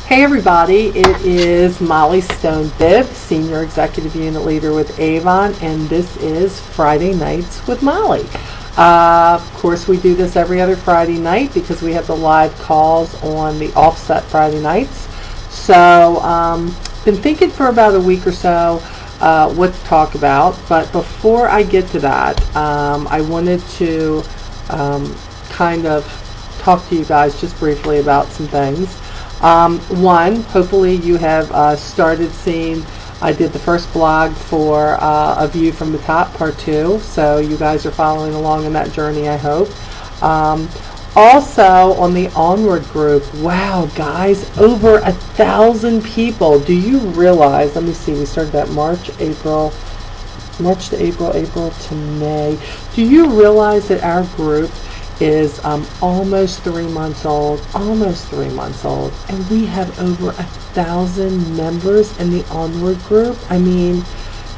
Hey everybody, it is Molly Stonebib, Senior Executive Unit Leader with Avon, and this is Friday Nights with Molly. Of course, we do this every other Friday night because we have the live calls on the offset Friday nights. So, been thinking for about a week or so what to talk about, but before I get to that, I wanted to kind of talk to you guys just briefly about some things. One, hopefully you have started seeing, I did the first blog for A View from the Top, Part 2, so you guys are following along in that journey, I hope. Also, on the Onward group, wow, guys, over 1,000 people. Do you realize, let me see, we started that March to April, April to May. Do you realize that our group is almost 3 months old, and we have over 1,000 members in the Onward group? I mean,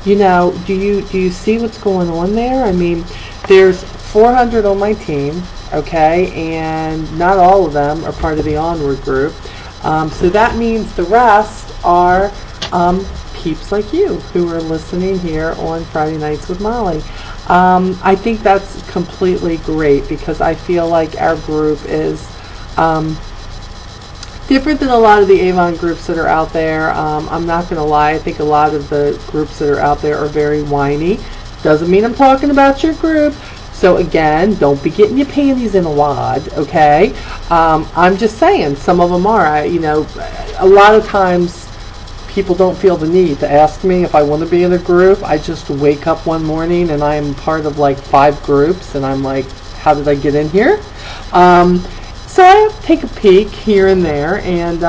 you know, do you see what's going on there? I mean, there's 400 on my team, okay, and not all of them are part of the Onward group. So that means the rest are peeps like you who are listening here on Friday Nights with Molly. I think that's completely great because I feel like our group is different than a lot of the Avon groups that are out there. I'm not going to lie, I think a lot of the groups that are out there are very whiny. Doesn't mean I'm talking about your group. So again, don't be getting your panties in a wad, okay? I'm just saying, some of them are. You know, a lot of times people don't feel the need to ask me if I want to be in a group. I just wake up one morning and I'm part of like 5 groups and I'm like, how did I get in here? So I take a peek here and there, and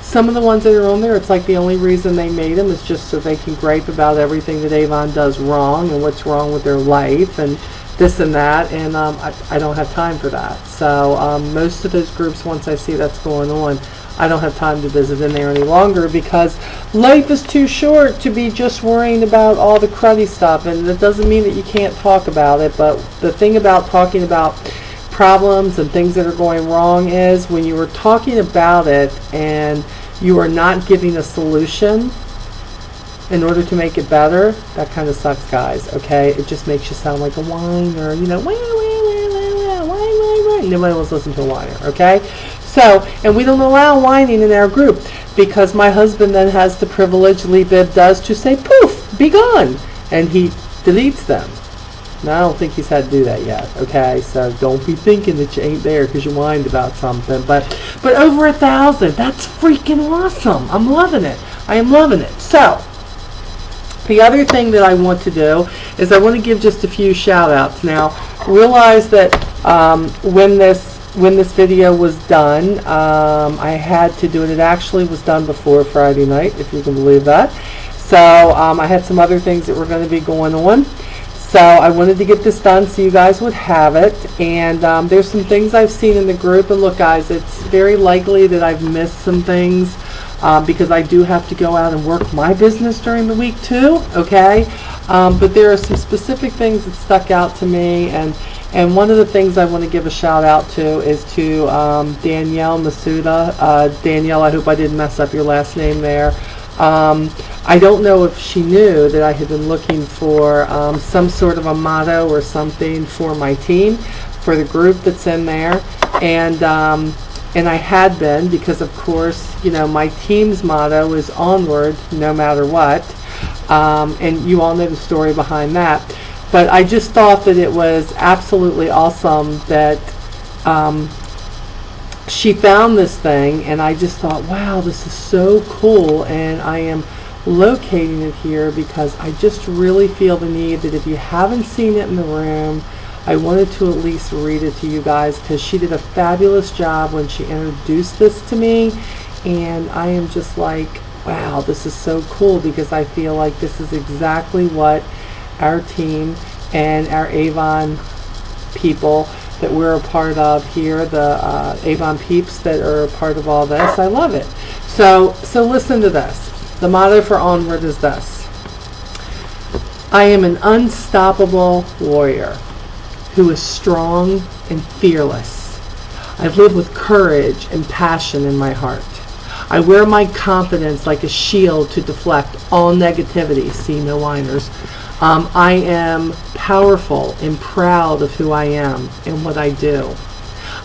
some of the ones that are on there, it's like the only reason they made them is just so they can gripe about everything that Avon does wrong and what's wrong with their life and this and that, and I don't have time for that. So most of those groups, once I see that's going on, I don't have time to visit in there any longer because life is too short to be just worrying about all the cruddy stuff. And that doesn't mean that you can't talk about it, but the thing about talking about problems and things that are going wrong is when you are talking about it and you are not giving a solution in order to make it better, that kind of sucks, guys, okay? It just makes you sound like a whiner, you know, whine. Nobody wants to listen to a whiner, okay? So, and we don't allow whining in our group because my husband then has the privilege, Lee Bibb does, to say, poof, be gone, and he deletes them. Now, I don't think he's had to do that yet, okay? So don't be thinking that you ain't there because you whined about something. But over 1,000, that's freaking awesome. I'm loving it. I am loving it. So, the other thing that I want to do is I want to give just a few shout outs. Now, realize that when this video was done, I had to do it. It actually was done before Friday night, if you can believe that. So I had some other things that were going to be going on. So I wanted to get this done so you guys would have it. And there's some things I've seen in the group. And look, guys, it's very likely that I've missed some things because I do have to go out and work my business during the week too, okay? But there are some specific things that stuck out to me. And one of the things I want to give a shout out to is to Danielle Masuda. Danielle, I hope I didn't mess up your last name there. I don't know if she knew that I had been looking for some sort of a motto or something for my team, for the group that's in there. And I had been, because of course, you know, my team's motto is Onward, no matter what. And you all know the story behind that. But I just thought that it was absolutely awesome that she found this thing, and I just thought, wow, this is so cool, and I am locating it here because I just really feel the need that if you haven't seen it in the room, I wanted to at least read it to you guys because she did a fabulous job when she introduced this to me, and I am just like, wow, this is so cool because I feel like this is exactly what our team and our Avon people that we're a part of here, the Avon peeps that are a part of all this. I love it. So listen to this. The motto for Onward is this: I am an unstoppable warrior who is strong and fearless. I live with courage and passion in my heart. I wear my confidence like a shield to deflect all negativity. See, no whiners. I am powerful and proud of who I am and what I do.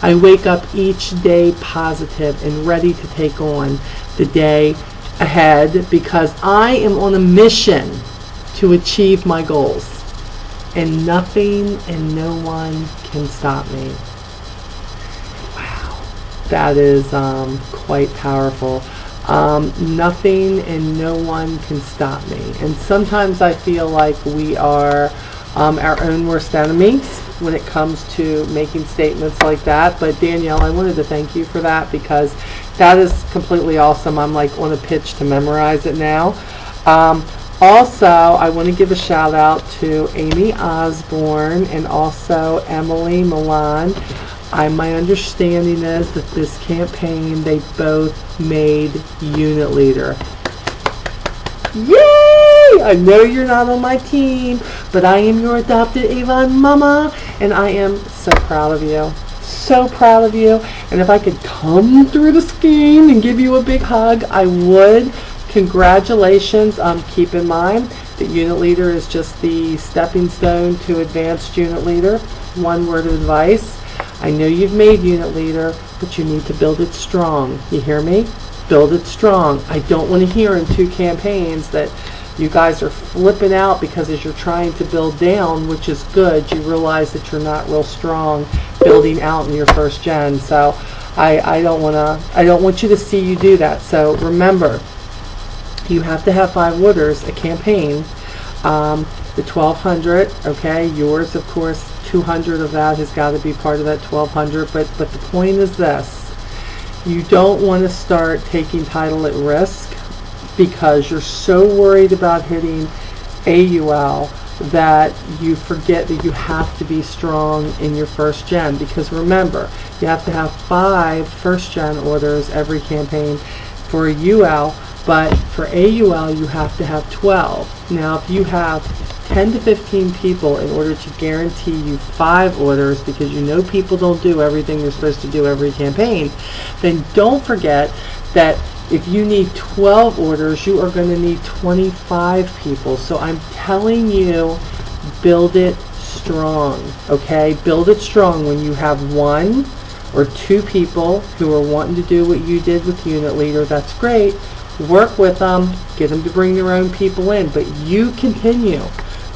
I wake up each day positive and ready to take on the day ahead because I am on a mission to achieve my goals. And nothing and no one can stop me. Wow, that is quite powerful. Nothing and no one can stop me. And sometimes I feel like we are our own worst enemies when it comes to making statements like that. But Danielle, I wanted to thank you for that because that is completely awesome. I'm like on a pitch to memorize it now. Also, I want to give a shout out to Amy Osborne and also Emily Milan. My understanding is that this campaign, they both made Unit Leader. Yay! I know you're not on my team, but I am your adopted Avon mama, and I am so proud of you. So proud of you. And if I could come through the scheme and give you a big hug, I would. Congratulations. Keep in mind that Unit Leader is just the stepping stone to Advanced Unit Leader. One word of advice. I know you've made Unit Leader, but you need to build it strong. You hear me? Build it strong. I don't want to hear in 2 campaigns that you guys are flipping out because as you're trying to build down, which is good, you realize that you're not real strong building out in your first gen. So I don't want you to see you do that. So remember, you have to have 5 orders a campaign. The 1,200, okay, yours of course 200 of that has got to be part of that 1,200, but the point is this: you don't want to start taking title at risk because you're so worried about hitting AUL that you forget that you have to be strong in your first gen. Because remember, you have to have 5 first gen orders every campaign for a UL, but for AUL you have to have 12. Now if you have 10 to 15 people in order to guarantee you 5 orders, because you know people don't do everything you're supposed to do every campaign, then don't forget that if you need 12 orders, you are going to need 25 people. So I'm telling you, build it strong, okay? Build it strong. When you have 1 or 2 people who are wanting to do what you did with Unit Leader, that's great. Work with them, get them to bring their own people in, but you continue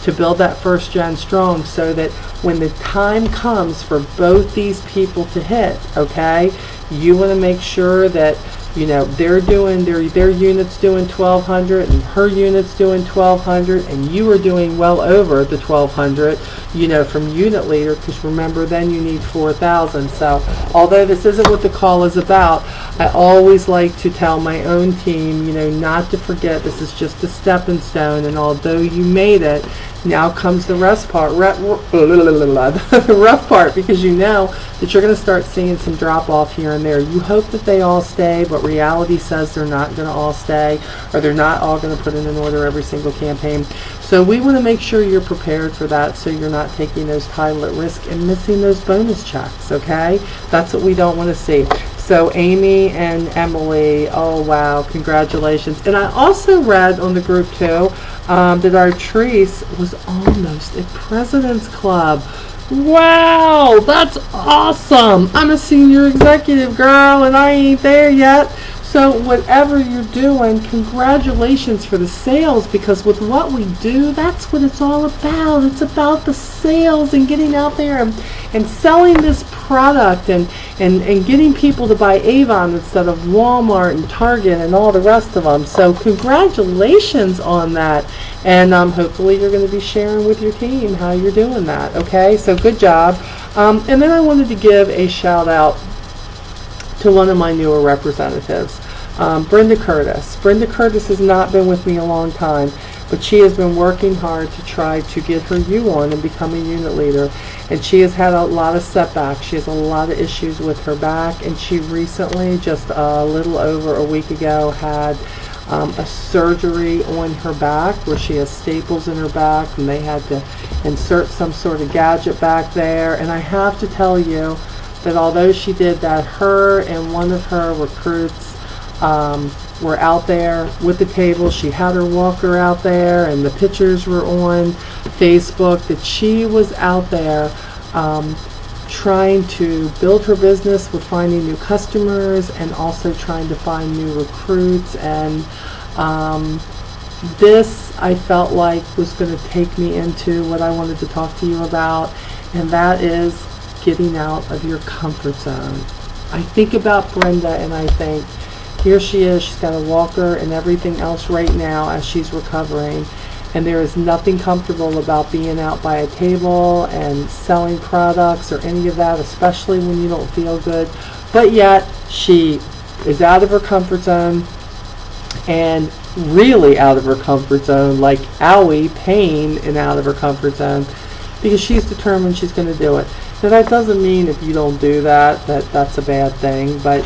to build that first gen strong so that when the time comes for both these people to hit, okay, you want to make sure that, you know, they're doing their unit's doing 1,200 and her unit's doing 1,200 and you are doing well over the 1,200, you know, from Unit Leader, because remember then you need 4,000. So although this isn't what the call is about, I always like to tell my own team, you know, not to forget this is just a stepping stone, and although you made it, now comes the rest part, the rough part, because you know that you're going to start seeing some drop off here and there. You hope that they all stay, but reality says they're not going to all stay, or they're not all going to put in an order every single campaign. So we want to make sure you're prepared for that, so you're not taking those title at risk and missing those bonus checks, okay? That's what we don't want to see. So Amy and Emily, oh wow, congratulations. And I also read on the group too that Artrice was almost at President's Club. Wow, that's awesome. I'm a senior executive, girl, and I ain't there yet. So whatever you're doing, congratulations for the sales, because with what we do, that's what it's all about. It's about the sales and getting out there and selling this product and getting people to buy Avon instead of Walmart and Target and all the rest of them. So congratulations on that. And hopefully you're going to be sharing with your team how you're doing that. Okay, so good job. And then I wanted to give a shout out to one of my newer representatives, Brenda Curtis. Brenda Curtis has not been with me a long time, but she has been working hard to try to get her U on and become a unit leader. And she has had a lot of setbacks. She has a lot of issues with her back, and she recently, just a little over a week ago, had a surgery on her back where she has staples in her back, and they had to insert some sort of gadget back there. And I have to tell you that although she did that, her and one of her recruits were out there with the table. She had her walker out there, and the pictures were on Facebook that she was out there trying to build her business with finding new customers and also trying to find new recruits. And this, I felt like, was going to take me into what I wanted to talk to you about, and that is getting out of your comfort zone. I think about Brenda and I think, here she is, she's got a walker and everything else right now as she's recovering, and there is nothing comfortable about being out by a table and selling products or any of that, especially when you don't feel good. But yet she is out of her comfort zone, and really out of her comfort zone, like owie, pain, and out of her comfort zone, because she's determined she's going to do it. Now that doesn't mean if you don't do that, that's a bad thing. But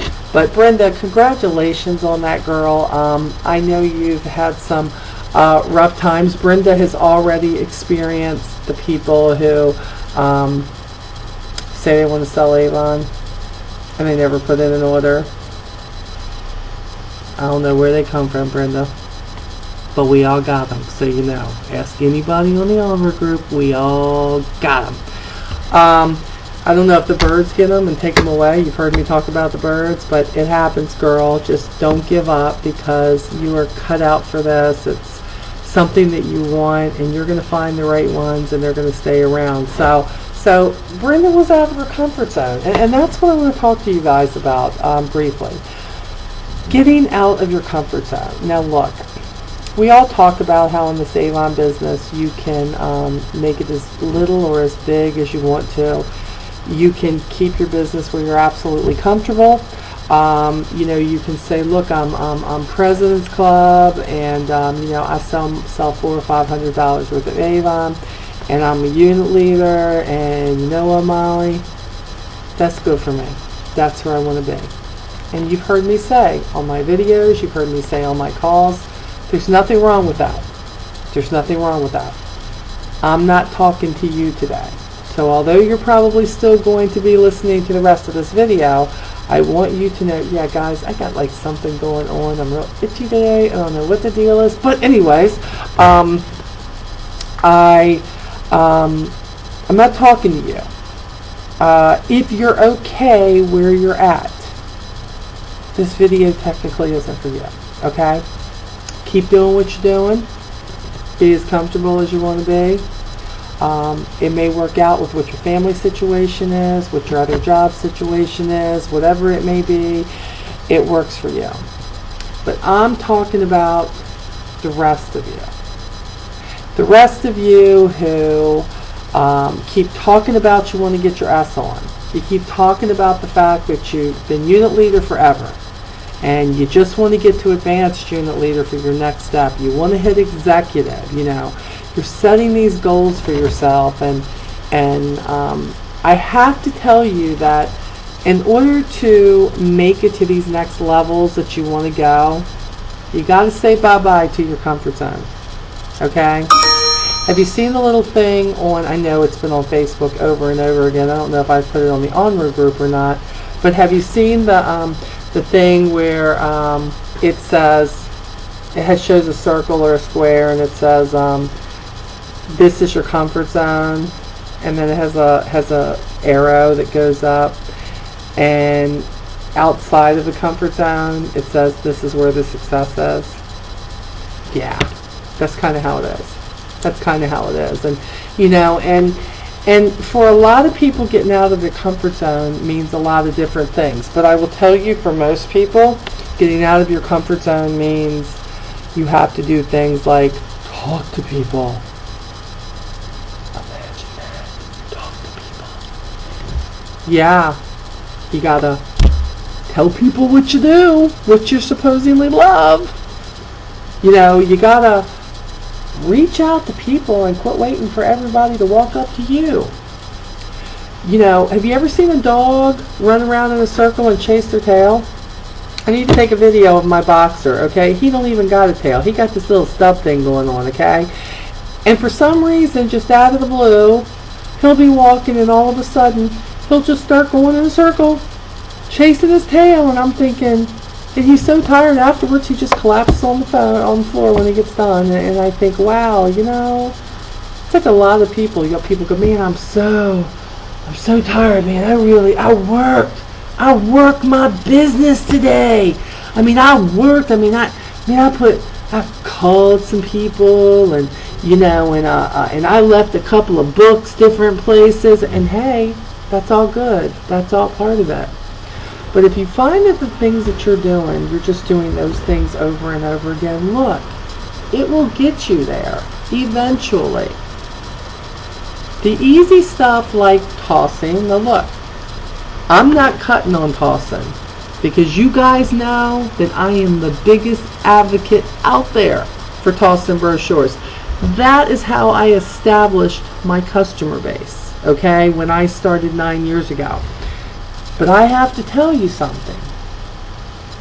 Brenda, congratulations on that, girl. I know you've had some rough times. Brenda has already experienced the people who say they want to sell Avon and they never put in an order. I don't know where they come from, Brenda, but we all got them, so you know. Ask anybody on the Onward group, we all got them. I don't know if the birds get them and take them away. You've heard me talk about the birds, but it happens, girl. Just don't give up, because you are cut out for this. It's something that you want, and you're going to find the right ones, and they're going to stay around. So Brenda was out of her comfort zone, and that's what I want to talk to you guys about briefly. Getting out of your comfort zone. Now look, we all talk about how in this Avon business you can make it as little or as big as you want to. You can keep your business where you're absolutely comfortable. You know, you can say, look, I'm President's Club, and you know, I sell $400 or $500 worth of Avon, and I'm a unit leader, and you know what, Molly? That's good for me. That's where I want to be. And you've heard me say on my videos, you've heard me say on my calls, there's nothing wrong with that. There's nothing wrong with that. I'm not talking to you today. So although you're probably still going to be listening to the rest of this video, I want you to know, yeah guys, I got like something going on. I'm real itchy today. I don't know what the deal is. But anyways, I'm not talking to you. If you're okay where you're at, this video technically isn't for you. Okay? Keep doing what you're doing. Be as comfortable as you want to be. It may work out with what your family situation is, what your other job situation is, whatever it may be, it works for you. But I'm talking about the rest of you. The rest of you who keep talking about you want to get your S on. You keep talking about the fact that you've been unit leader forever, and you just want to get to advanced unit leader for your next step. You want to hit executive, you know. You're setting these goals for yourself, and I have to tell you that in order to make it to these next levels that you want to go, you got to say bye-bye to your comfort zone. Okay? Have you seen the little thing on, I know it's been on Facebook over and over again, I don't know if I put it on the Onward group or not, but have you seen the thing where it says, shows a circle or a square, and it says, this is your comfort zone, and then it has a arrow that goes up, and outside of the comfort zone it says this is where the success is. Yeah, that's kind of how it is. That's kind of how it is. And you know, and for a lot of people, getting out of their comfort zone means a lot of different things, but I will tell you, for most people, getting out of your comfort zone means you have to do things like talk to people. Yeah, you gotta tell people what you do, what you supposedly love. You know, you gotta reach out to people and quit waiting for everybody to walk up to you. You know, have you ever seen a dog run around in a circle and chase their tail? I need to take a video of my boxer, okay? He don't even got a tail. He got this little stub thing going on, okay? And for some reason, just out of the blue, he'll be walking, and all of a sudden he'll just start going in a circle, chasing his tail, and I'm thinking, And he's so tired afterwards, he just collapses on the floor when he gets done. And I think, wow, you know, it's like a lot of people. You got people go, man, I'm so tired, man. I worked my business today. I mean, I've called some people, and you know, and I left a couple of books different places, and hey, that's all good. That's all part of it. But if you find that the things that you're doing, you're just doing those things over and over again, look, it will get you there eventually. The easy stuff like tossing, now look, I'm not cutting on tossing, because you guys know that I am the biggest advocate out there for tossing brochures. That is how I established my customer base, okay, when I started 9 years ago. But I have to tell you something.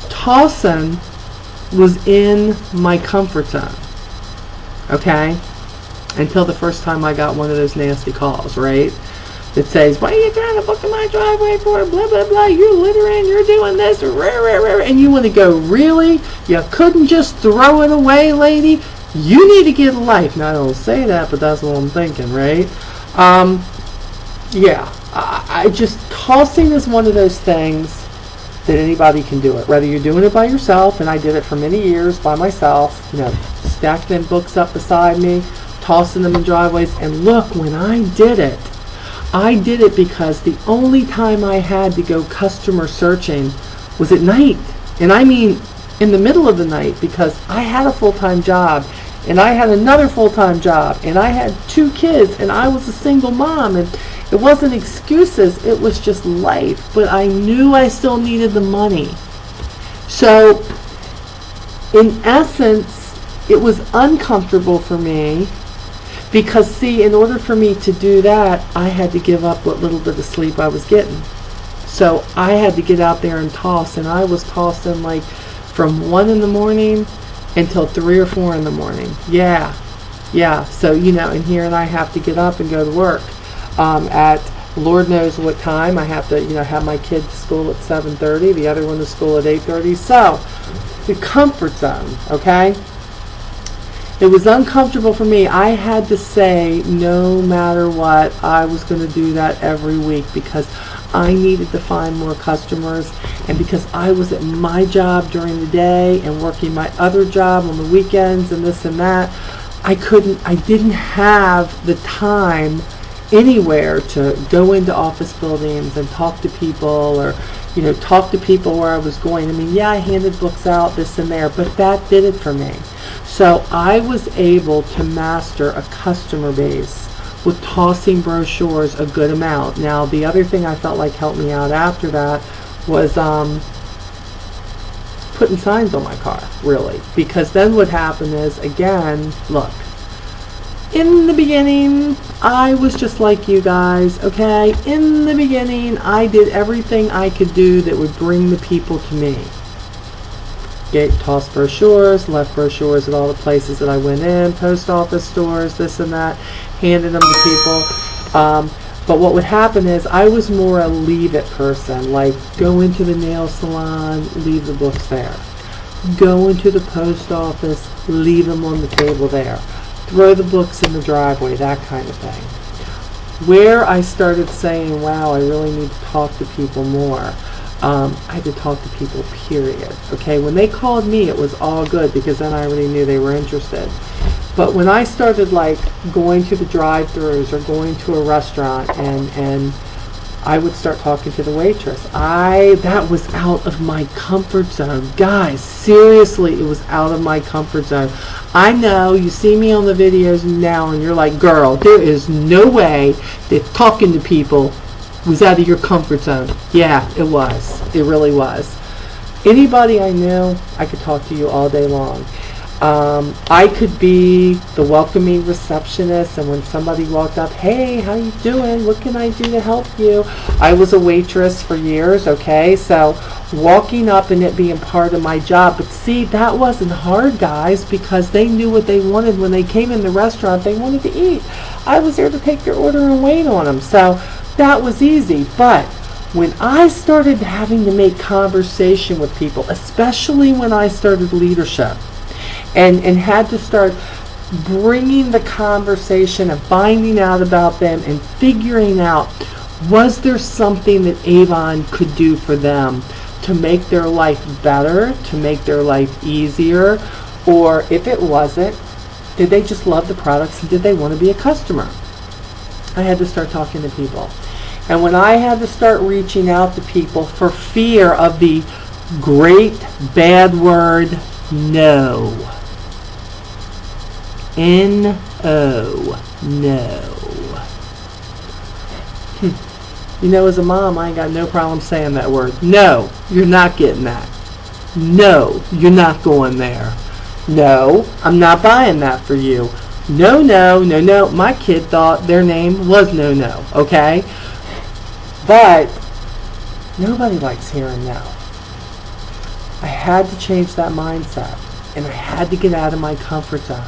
Tossing was in my comfort zone, okay, until the first time I got one of those nasty calls, right? That says, "Why are you trying to book in my driveway for? Blah, blah, blah. You're littering. You're doing this. Rah, rah, rah." And you want to go, really? You couldn't just throw it away, lady? You need to get a life. Now, I don't say that, but that's what I'm thinking, right? Yeah. I just, tossing is one of those things that anybody can do it. Whether you're doing it by yourself, and I did it for many years by myself, you know, stacked them books up beside me, tossing them in driveways. And look, when I did it because the only time I had to go customer searching was at night. And I mean in the middle of the night, because I had a full-time job, and I had another full-time job, and I had 2 kids, and I was a single mom, and it wasn't excuses, it was just life. But I knew I still needed the money. So, in essence, it was uncomfortable for me, because, see, in order for me to do that, I had to give up what little bit of sleep I was getting. So I had to get out there and toss, and I was tossing like from 1 in the morning until 3 or 4 in the morning. Yeah. So, you know, and here and I have to get up and go to work at Lord knows what time. I have to, you know, have my kids to school at 7:30, the other one to school at 8:30. So, the comfort zone, okay? It was uncomfortable for me. I had to say, no matter what, I was going to do that every week, because I needed to find more customers, and because I was at my job during the day and working my other job on the weekends and this and that, I didn't have the time anywhere to go into office buildings and talk to people, or, you know, talk to people where I was going. I mean, yeah, I handed books out, this and there, but that did it for me. So I was able to master a customer base with tossing brochures a good amount. Now, the other thing I felt like helped me out after that was putting signs on my car, really. Because then what happened is, again, look, in the beginning, I was just like you guys, okay? In the beginning, I did everything I could do that would bring the people to me. Tossed brochures, left brochures at all the places that I went in, post office stores, this and that, handed them to people. But what would happen is, I was more a leave it person, like go into the nail salon, leave the books there. Go into the post office, leave them on the table there. Throw the books in the driveway, that kind of thing. Where I started saying, wow, I really need to talk to people more, I had to talk to people, period. Okay, when they called me, it was all good, because then I already knew they were interested. But when I started like going to the drive-thrus or going to a restaurant, and I would start talking to the waitress, that was out of my comfort zone. Guys, seriously, it was out of my comfort zone. I know you see me on the videos now and you're like, girl, there is no way that talking to people was out of your comfort zone. Yeah, it was. It really was. Anybody I knew, I could talk to you all day long. I could be the welcoming receptionist, and when somebody walked up, hey, how you doing? What can I do to help you? I was a waitress for years, okay? So walking up and it being part of my job. But see, that wasn't hard, guys, because they knew what they wanted when they came in the restaurant. They wanted to eat. I was there to take their order and wait on them. So that was easy. But when I started having to make conversation with people, especially when I started leadership, and had to start bringing the conversation and finding out about them and figuring out, was there something that Avon could do for them to make their life better, to make their life easier, or if it wasn't, did they just love the products and did they want to be a customer? I had to start talking to people. And when I had to start reaching out to people for fear of the great bad word, no. N-O, no. You know, as a mom, I ain't got no problem saying that word. No, you're not getting that. No, you're not going there. No, I'm not buying that for you. No, no, no, no. My kid thought their name was No No, okay? But nobody likes hearing no. I had to change that mindset, and I had to get out of my comfort zone.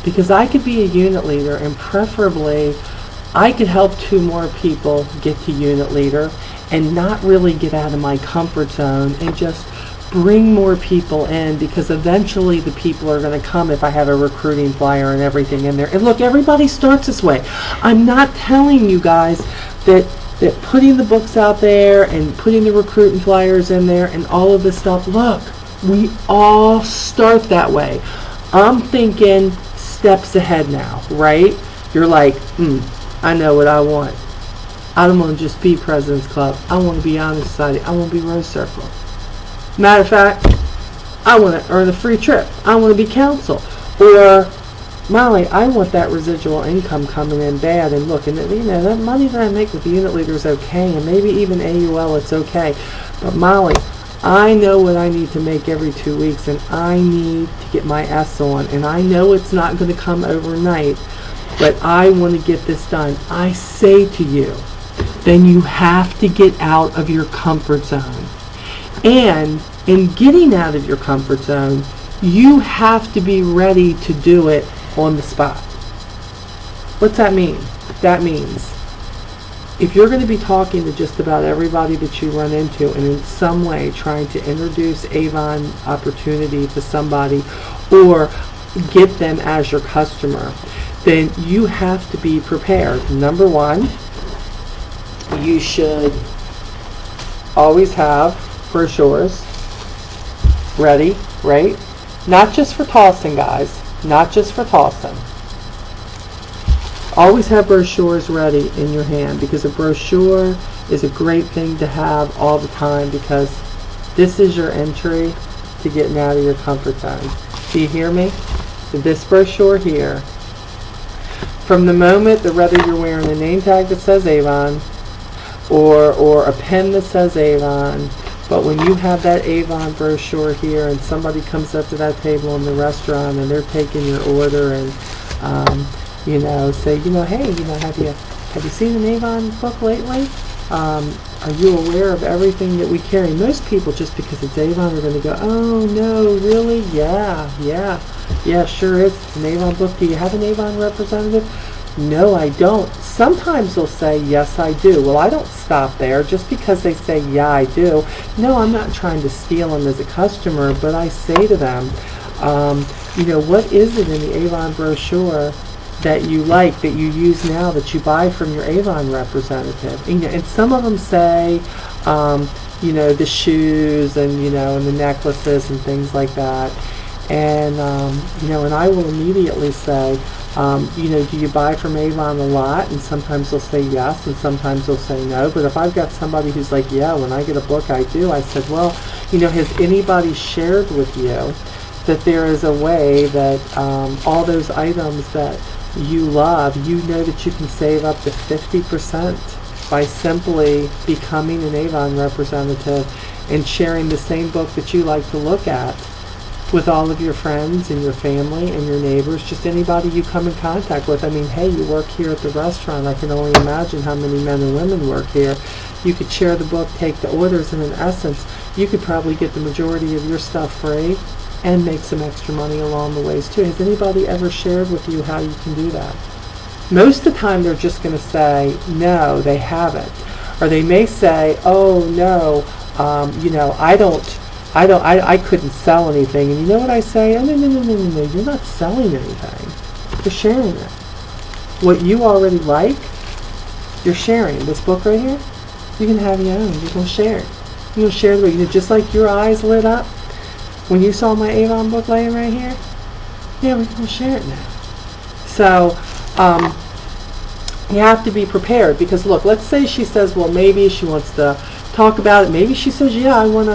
Because I could be a unit leader, and preferably I could help 2 more people get to unit leader and not really get out of my comfort zone and just bring more people in, because eventually the people are going to come if I have a recruiting flyer and everything in there. And look, everybody starts this way. I'm not telling you guys that putting the books out there and putting the recruiting flyers in there and all of this stuff, look, we all start that way. I'm thinking steps ahead now, right? You're like, I know what I want. I don't want to just be President's Club. I want to be Honor Society. I want to be Rose Circle. Matter of fact, I want to earn a free trip. I want to be counsel. Or, Molly, I want that residual income coming in bad. And look, and you know, that money that I make with the unit leader is okay, and maybe even AUL, it's okay. But Molly, I know what I need to make every 2 weeks, and I need to get my S on. And I know it's not going to come overnight, but I want to get this done. I say to you, then you have to get out of your comfort zone. And in getting out of your comfort zone, you have to be ready to do it on the spot. What's that mean? That means if you're going to be talking to just about everybody that you run into and in some way trying to introduce Avon opportunity to somebody or get them as your customer, then you have to be prepared. Number one, you should always have brochures ready, right? Not just for tossing, guys. Not just for tossing. Always have brochures ready in your hand, because a brochure is a great thing to have all the time, because this is your entry to getting out of your comfort zone. Do you hear me? This brochure here, from the moment that whether you're wearing a name tag that says Avon or a pen that says Avon, but when you have that Avon brochure here and somebody comes up to that table in the restaurant and they're taking your order and you know, say, you know, hey, you know, have you seen an Avon book lately? Are you aware of everything that we carry? Most people, just because it's Avon, are going to go, oh no, really? Yeah, sure is. It's an Avon book. Do you have an Avon representative? No, I don't. Sometimes they'll say, yes, I do. Well, I don't stop there. Just because they say, yeah, I do. No, I'm not trying to steal them as a customer, but I say to them, you know, what is it in the Avon brochure that you like, that you use now, that you buy from your Avon representative? You know, and some of them say, you know, the shoes and, you know, and the necklaces and things like that. And, you know, and I will immediately say, you know, do you buy from Avon a lot? And sometimes they'll say yes, and sometimes they'll say no. But if I've got somebody who's like, yeah, when I get a book, I do, I said, well, you know, has anybody shared with you that there is a way that all those items that you love, you know that you can save up to 50% by simply becoming an Avon representative and sharing the same book that you like to look at with all of your friends and your family and your neighbors, just anybody you come in contact with. I mean, hey, you work here at the restaurant. I can only imagine how many men and women work here. You could share the book, take the orders, and in essence, you could probably get the majority of your stuff free and make some extra money along the ways too. Has anybody ever shared with you how you can do that? Most of the time they're just going to say, no, they haven't. Or they may say, oh no, you know, I couldn't sell anything. And you know what I say? Oh, no, you're not selling anything. You're sharing it. What you already like, you're sharing. This book right here, you can have your own. You're going to share it. You're going to share it. Just like your eyes lit up when you saw my Avon book laying right here. Yeah, we're going to share it now. So, you have to be prepared, because look, let's say she says, well, maybe she wants to talk about it. Maybe she says, yeah, I want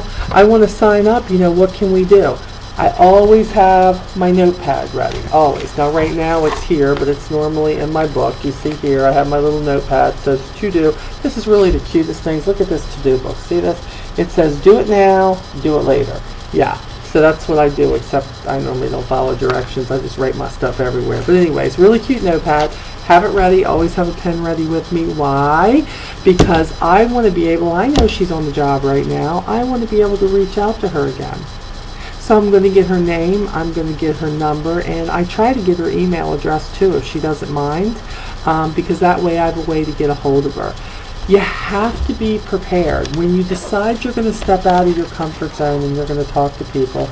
to sign up. You know, what can we do? I always have my notepad ready, always. Now right now it's here, but it's normally in my book. You see here, I have my little notepad. It says to do. This is really the cutest things. Look at this to-do book. See this? It says do it now, do it later. Yeah, so that's what I do, except I normally don't follow directions. I just write my stuff everywhere. But anyways, really cute notepad. Have it ready. Always have a pen ready with me. Why? Because I want to be able, I know she's on the job right now. I want to be able to reach out to her again. So I'm going to get her name, I'm going to get her number, and I try to get her email address too if she doesn't mind, because that way I have a way to get a hold of her. You have to be prepared. When you decide you're going to step out of your comfort zone and you're going to talk to people,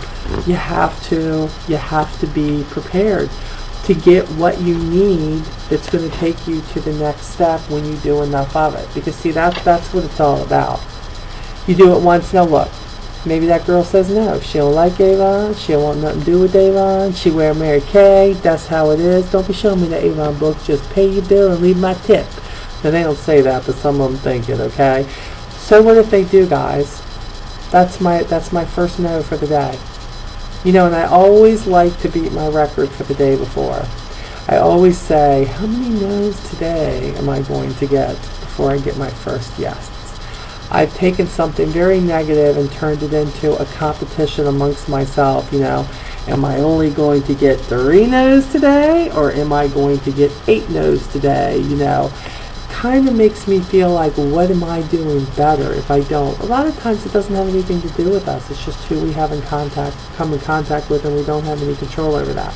you have to be prepared to get what you need that's going to take you to the next step when you do enough of it. Because see, that's what it's all about. You do it once. Now look, maybe that girl says no. She don't like Avon. She don't want nothing to do with Avon. She wear Mary Kay. That's how it is. Don't be showing me the Avon book. Just pay your bill and leave my tip. Now they don't say that, but some of them think it, okay? So what if they do, guys? That's my first no for the day. You know, and I always like to beat my record for the day before. I always say, how many no's today am I going to get before I get my first yes? I've taken something very negative and turned it into a competition amongst myself, you know. Am I only going to get 3 no's today, or am I going to get 8 no's today, you know? Kind of makes me feel like, what am I doing better if I don't? A lot of times it doesn't have anything to do with us. It's just who we have come in contact with, and we don't have any control over that.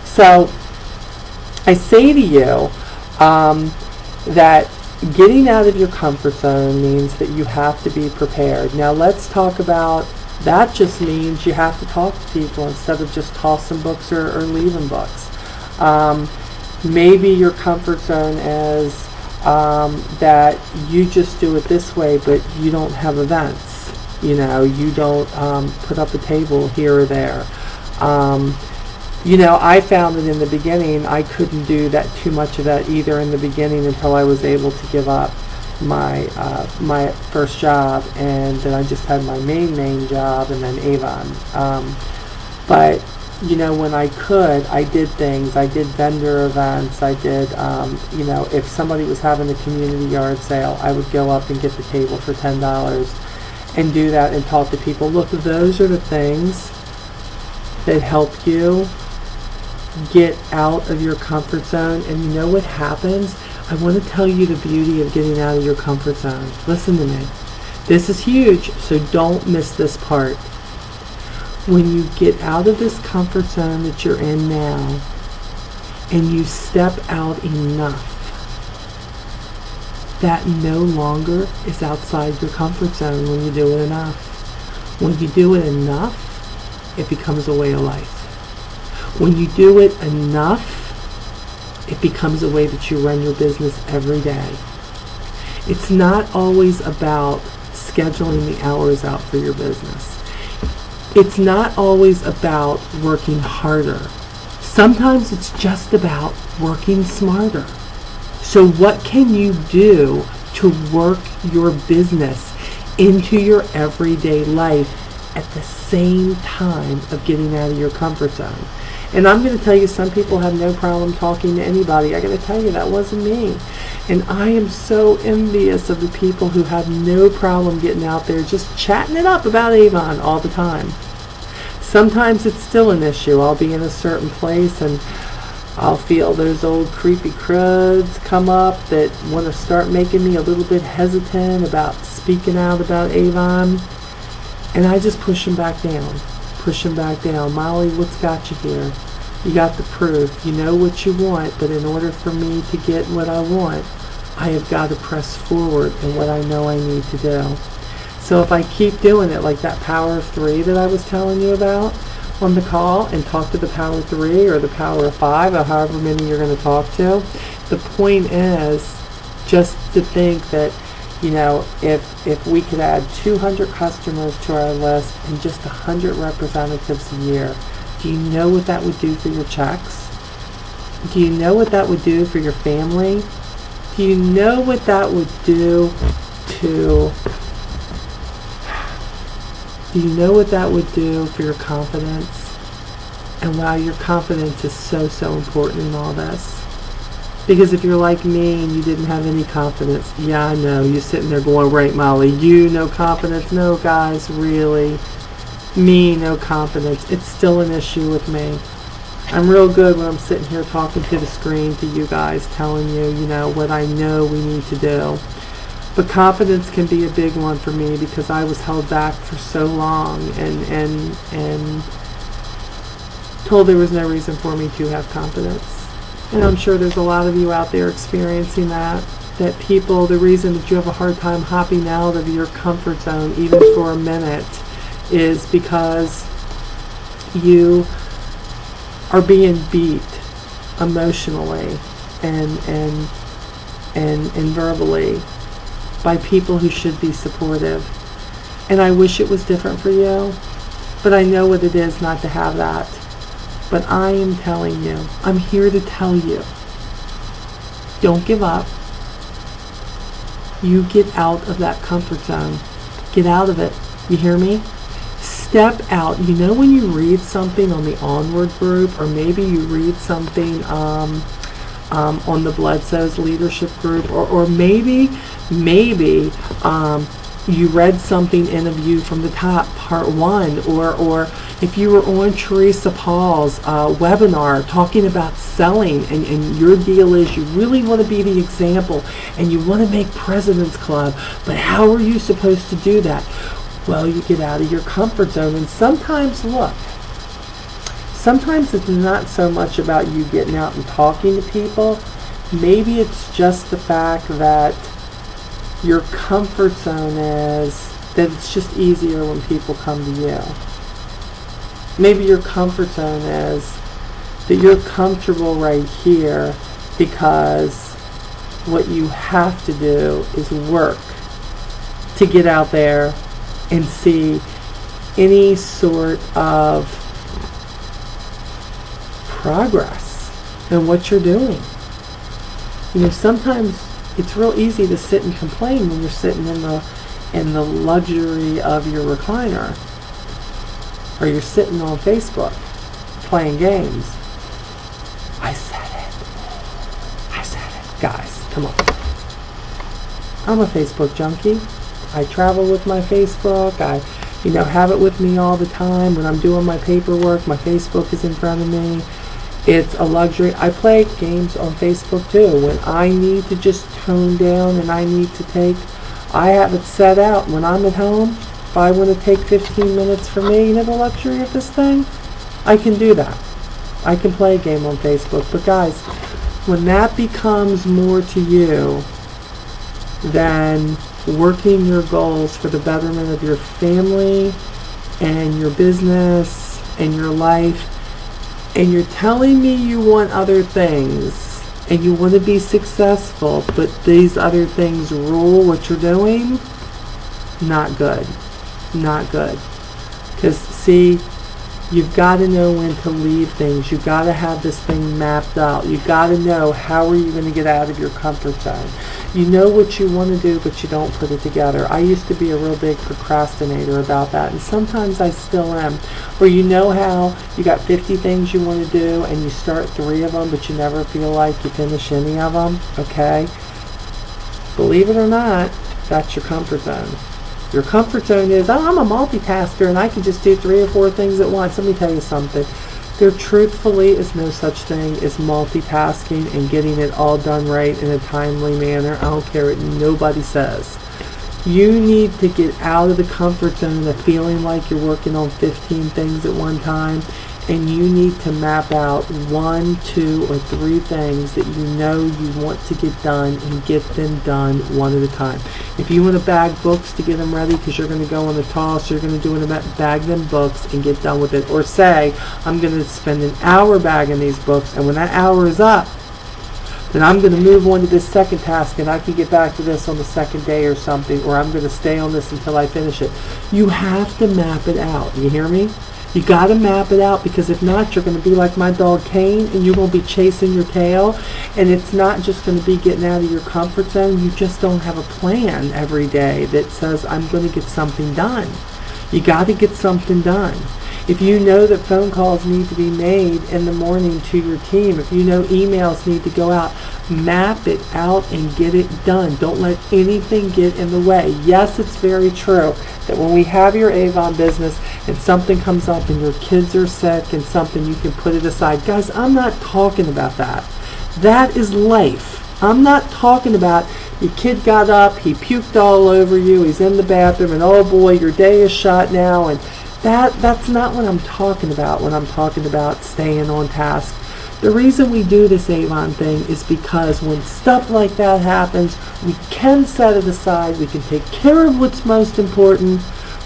So I say to you that getting out of your comfort zone means that you have to be prepared. Now let's talk about, that just means you have to talk to people instead of just tossing books or leaving books. Maybe your comfort zone is that you just do it this way, but you don't have events. You know, you don't put up a table here or there. You know, I found that in the beginning I couldn't do that too much of that either in the beginning until I was able to give up my my first job, and then I just had my main job and then Avon. But you know, when I could, I did things. I did vendor events. I did, you know, if somebody was having a community yard sale, I would go up and get the table for $10 and do that and talk to people. Look, those are the things that help you get out of your comfort zone. And you know what happens? I want to tell you the beauty of getting out of your comfort zone. Listen to me. This is huge, so don't miss this part. When you get out of this comfort zone that you're in now, and you step out enough, that no longer is outside your comfort zone when you do it enough. When you do it enough, it becomes a way of life. When you do it enough, it becomes a way that you run your business every day. It's not always about scheduling the hours out for your business. It's not always about working harder. Sometimes it's just about working smarter. So what can you do to work your business into your everyday life at the same time of getting out of your comfort zone? And I'm going to tell you, some people have no problem talking to anybody. I got to tell you, that wasn't me. And I am so envious of the people who have no problem getting out there just chatting it up about Avon all the time. Sometimes it's still an issue. I'll be in a certain place and I'll feel those old creepy cruds come up that want to start making me a little bit hesitant about speaking out about Avon. And I just push them back down. Push them back down. Molly, what's got you here? You got the proof. You know what you want, but in order for me to get what I want, I have got to press forward in what I know I need to do. So if I keep doing it, like that power of 3 that I was telling you about on the call, and talk to the power of 3 or the power of 5 or however many you're going to talk to, the point is just to think that, you know, if we could add 200 customers to our list and just 100 representatives a year, do you know what that would do for your checks? Do you know what that would do for your family? Do you know what that would do to... Do you know what that would do for your confidence? And why your confidence is so, so important in all this. Because if you're like me and you didn't have any confidence, yeah, I know, you're sitting there going, right, Molly, you no confidence? No, guys, really. Me, no confidence. It's still an issue with me. I'm real good when I'm sitting here talking to the screen to you guys, telling you, you know, what I know we need to do. But confidence can be a big one for me because I was held back for so long and told there was no reason for me to have confidence. And I'm sure there's a lot of you out there experiencing that people, the reason that you have a hard time hopping out of your comfort zone even for a minute is because you are being beat emotionally and verbally by people who should be supportive. And I wish it was different for you, but I know what it is not to have that. But I am telling you, I'm here to tell you, don't give up. You get out of that comfort zone. Get out of it. You hear me? Step out. You know when you read something on the Onward group, or maybe you read something on the Bledsoe's leadership group, or maybe you read something in A View from the Top, part 1, or if you were on Teresa Paul's webinar talking about selling, and your deal is you really want to be the example, and you want to make President's Club, but how are you supposed to do that? Well, you get out of your comfort zone, and sometimes, look, sometimes it's not so much about you getting out and talking to people. Maybe it's just the fact that your comfort zone is that it's just easier when people come to you. Maybe your comfort zone is that you're comfortable right here because what you have to do is work to get out there and see any sort of progress in what you're doing. You know, sometimes it's real easy to sit and complain when you're sitting in the luxury of your recliner, or you're sitting on Facebook playing games. I said it, guys, come on. I'm a Facebook junkie. I travel with my Facebook. I have it with me all the time. When I'm doing my paperwork, my Facebook is in front of me. It's a luxury. I play games on Facebook too. When I need to just tone down and I need to I have it set out when I'm at home. If I want to take 15 minutes for me, you know the luxury of this thing? I can do that. I can play a game on Facebook. But guys, when that becomes more to you than working your goals for the betterment of your family and your business and your life, and you're telling me you want other things and you want to be successful, but these other things rule what you're doing, not good. Not good. Because, see, you've got to know when to leave things. You've got to have this thing mapped out. You've got to know how are you going to get out of your comfort zone. You know what you want to do, but you don't put it together. I used to be a real big procrastinator about that, and sometimes I still am. Where you know how you got 50 things you want to do, and you start 3 of them, but you never feel like you finish any of them, okay? Believe it or not, that's your comfort zone. Your comfort zone is, oh, I'm a multitasker, and I can just do 3 or 4 things at once. Let me tell you something. There truthfully is no such thing as multitasking and getting it all done right in a timely manner. I don't care what nobody says. You need to get out of the comfort zone of feeling like you're working on 15 things at one time and you need to map out 1, 2, or 3 things that you know you want to get done, and get them done one at a time. If you want to bag books to get them ready because you're going to go on the toss, you're going to do it, bag them books and get done with it. Or say, I'm going to spend an hour bagging these books, and when that hour is up, then I'm going to move on to this second task, and I can get back to this on the second day or something, or I'm going to stay on this until I finish it. You have to map it out. You hear me? You got to map it out, because if not, you're going to be like my dog Kane, and you're going to be chasing your tail, and it's not just going to be getting out of your comfort zone. You just don't have a plan every day that says, I'm going to get something done. You got to get something done. If you know that phone calls need to be made in the morning to your team, if you know emails need to go out, map it out and get it done. Don't let anything get in the way. Yes, it's very true that when we have your Avon business and something comes up and your kids are sick and something, you can put it aside. Guys, I'm not talking about that. That is life. I'm not talking about your kid got up, he puked all over you, he's in the bathroom, and oh boy, your day is shot now, and that's not what I'm talking about when I'm talking about staying on task. The reason we do this Avon thing is because when stuff like that happens, we can set it aside, we can take care of what's most important,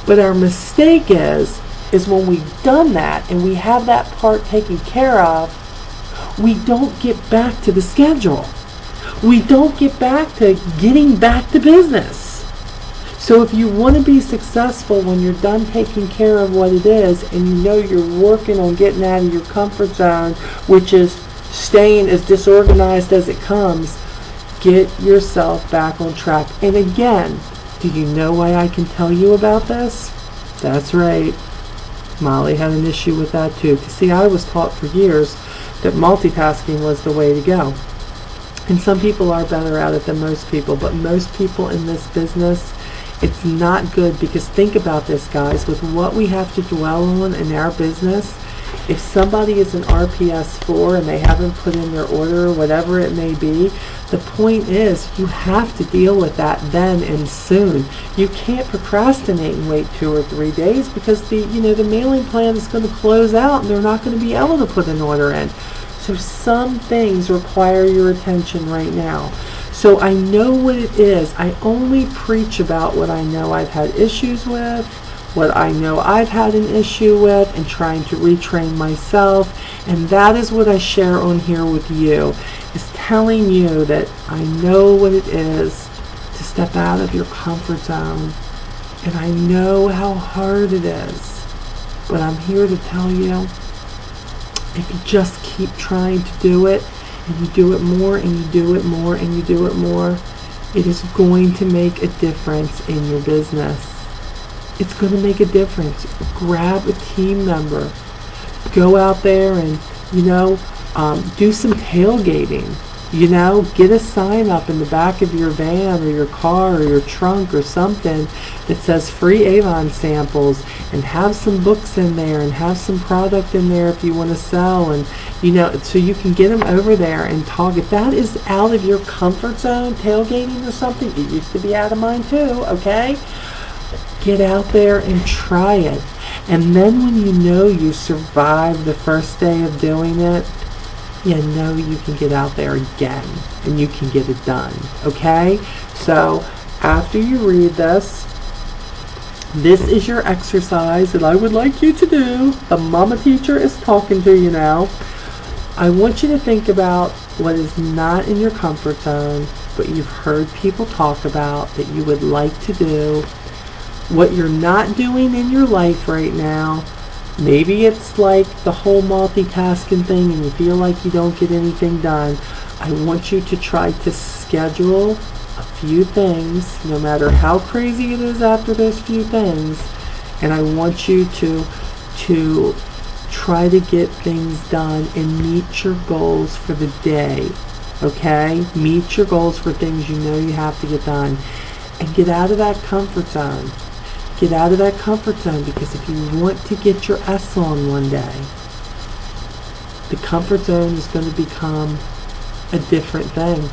but our mistake is when we've done that and we have that part taken care of, we don't get back to the schedule. We don't get back to getting back to business. So if you want to be successful when you're done taking care of what it is, and you know you're working on getting out of your comfort zone, which is staying as disorganized as it comes, get yourself back on track. And again, do you know why I can tell you about this? That's right. Molly had an issue with that too. See, I was taught for years that multitasking was the way to go. And some people are better at it than most people, but most people in this business, it's not good, because think about this, guys, with what we have to dwell on in our business. If somebody is an RPS 4 and they haven't put in their order or whatever it may be, the point is you have to deal with that then and soon. You can't procrastinate and wait 2 or 3 days, because the mailing plan is going to close out and they're not going to be able to put an order in. So some things require your attention right now. So I know what it is. I only preach about what I know I've had issues with, what I know I've had an issue with, and trying to retrain myself. And that is what I share on here with you, is telling you that I know what it is to step out of your comfort zone. And I know how hard it is. But I'm here to tell you, if you just keep trying to do it, and you do it more, and you do it more, and you do it more, it is going to make a difference in your business. It's going to make a difference. Grab a team member. Go out there and, do some tailgating. Get a sign up in the back of your van or your car or your trunk or something that says free Avon samples, and have some books in there and have some product in there if you want to sell, and so you can get them over there and talk. If that is out of your comfort zone, tailgating or something, it used to be out of mine too, okay? Get out there and try it. And then when you know you survived the first day of doing it, you know you can get out there again and you can get it done, okay? So after you read this is your exercise that I would like you to do. The mama teacher is talking to you now. I want you to think about what is not in your comfort zone, but you've heard people talk about that you would like to do, what you're not doing in your life right now. Maybe it's like the whole multitasking thing and you feel like you don't get anything done. I want you to try to schedule a few things, no matter how crazy it is after those few things, and I want you to try to get things done and meet your goals for the day, okay? Meet your goals for things you know you have to get done, and get out of that comfort zone. Get out of that comfort zone, because if you want to get your S on one day, the comfort zone is going to become a different thing,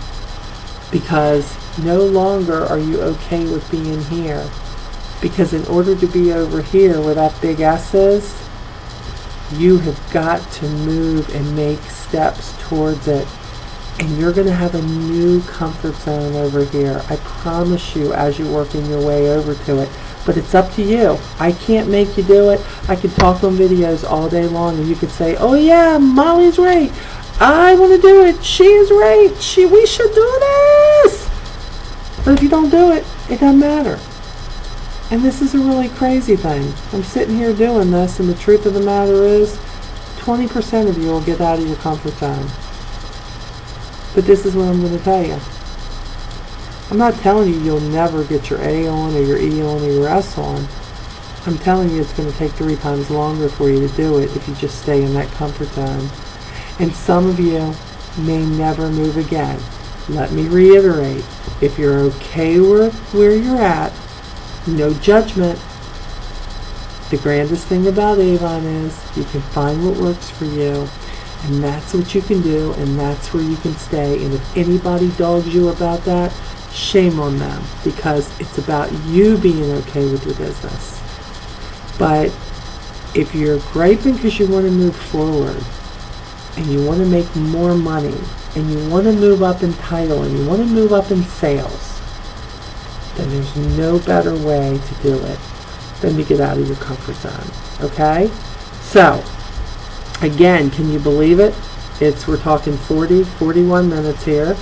because no longer are you okay with being here. Because in order to be over here where that big S is, You have got to move and make steps towards it. And you're going to have a new comfort zone over here. I promise you, as you're working your way over to it. But it's up to you. I can't make you do it. I can talk on videos all day long and you can say, oh yeah, Molly's right. I want to do it. She is right. We should do this. But if you don't do it, it doesn't matter. And this is a really crazy thing. I'm sitting here doing this, and the truth of the matter is 20% of you will get out of your comfort zone. But this is what I'm going to tell you. I'm not telling you you'll never get your A on or your E on or your S on. I'm telling you it's going to take 3 times longer for you to do it if you just stay in that comfort zone. And some of you may never move again. Let me reiterate, if you're okay with where you're at, no judgment. The grandest thing about Avon is you can find what works for you, and that's what you can do, and that's where you can stay. And if anybody dogs you about that, shame on them, because it's about you being okay with your business. But if you're griping because you want to move forward and you want to make more money and you want to move up in title and you want to move up in sales, then there's no better way to do it than to get out of your comfort zone. Okay? So, again, can you believe it? We're talking 41 minutes here.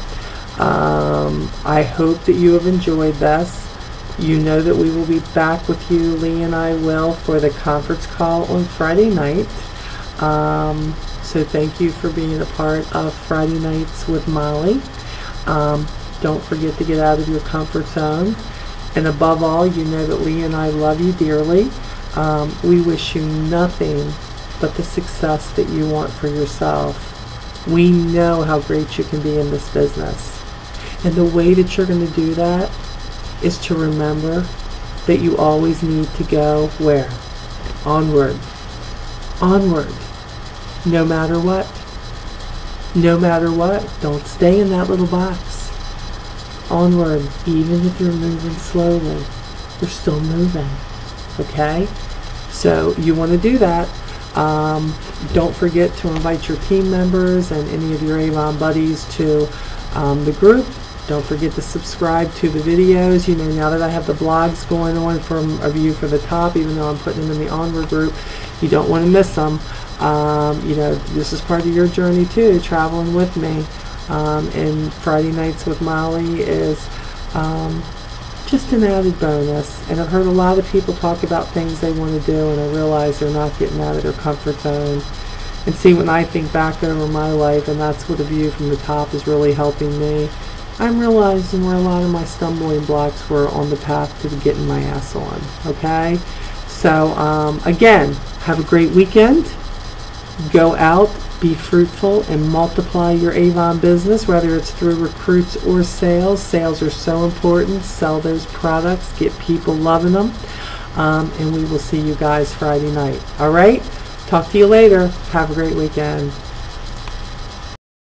I hope that you have enjoyed this. You know that we will be back with you, Lee and I will, for the conference call on Friday night. So thank you for being a part of Friday Nights with Molly. Don't forget to get out of your comfort zone. And above all, you know that Lee and I love you dearly. We wish you nothing but the success that you want for yourself. We know how great you can be in this business. And the way that you're going to do that is to remember that you always need to go where? Onward. Onward. No matter what. No matter what. Don't stay in that little box. Onward. Even if you're moving slowly, you're still moving. Okay? So you want to do that. Don't forget to invite your team members and any of your Avon buddies to the group. Don't forget to subscribe to the videos. You know, now that I have the blogs going on from A View for the Top, even though I'm putting them in the Onward group, you don't want to miss them. You know, this is part of your journey too, traveling with me. And Friday Nights with Molly is just an added bonus. And I've heard a lot of people talk about things they want to do, and I realize they're not getting out of their comfort zone. And see, when I think back over my life, and that's what A View from the Top is really helping me, I'm realizing where a lot of my stumbling blocks were on the path to getting my ass on. Okay? So, again, have a great weekend. Go out, be fruitful, and multiply your Avon business, whether it's through recruits or sales. Sales are so important. Sell those products. Get people loving them. And we will see you guys Friday night. All right? Talk to you later. Have a great weekend.